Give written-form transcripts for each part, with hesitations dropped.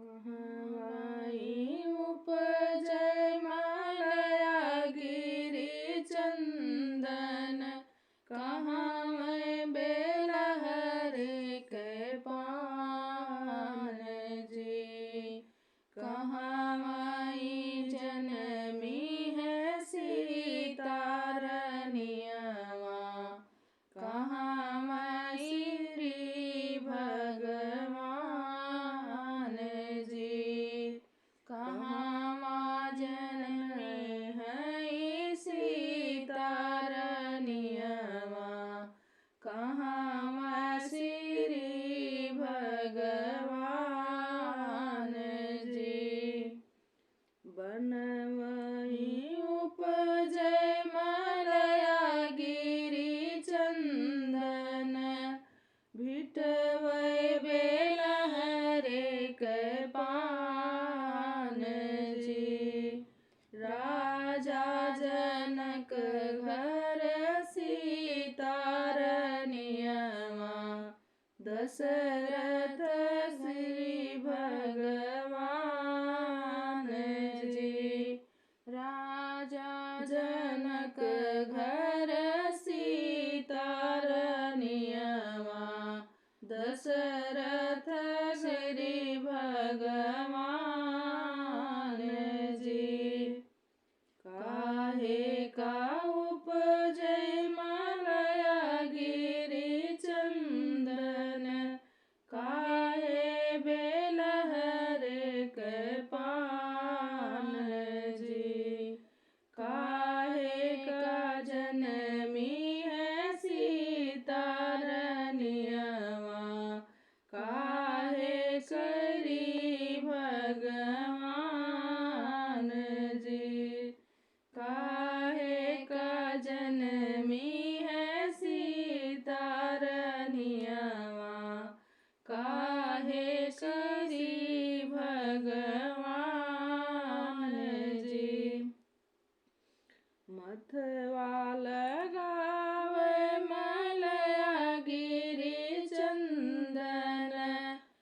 कहवाई उपजय मलया गिरि चंदन, कहाँ मैं बेलहरे के पान जी। कहाँ माई जनमी है सीता रनियवा, कहाँ माई श्री भगवान जी। कहाँ माँ जनमी है सीता रनियवा, कहाँ माँ श्री भगवान जी। बनवई उपजय मलया गिरि चंदन, भिटवै बेलहरे के पान जी। राजा जनक घर सीता रनियवा, दशरथ श्री भगवान जी। राजा जनक घर सीता रनियवा, दशरथ श्री भगवान जी। काहे का उपजय मलया गिरि चंदन, काहे बेलहरे के पान जी। काहे का जनमी है सीता रनियवा, काहे श्री भगवान जी। काहे का जनमी है सीता रनियवा, काहे श्री भगवान जी। मथवा लगावे मलया गिरि चंदन,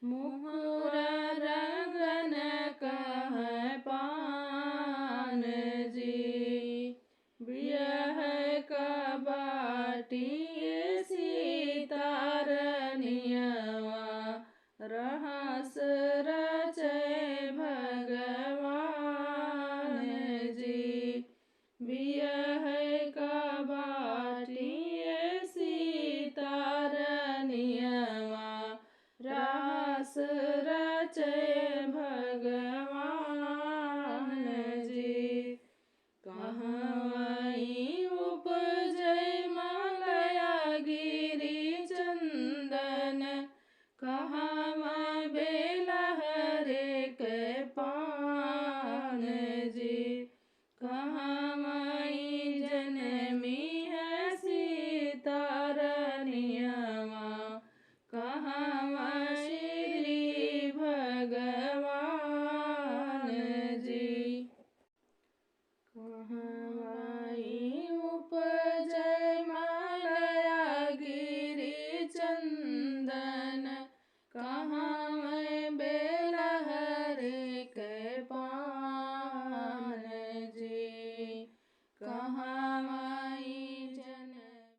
मुहुरा रंगन कह पान जी। बियह का बाटी सीता रनियवा, रहस रचय भगवान जी। बियह का बाटी सीता रनियवा, रहस रचय भगवान जी। कहवाई उपजय मलया गिरि चंदन, कहाँ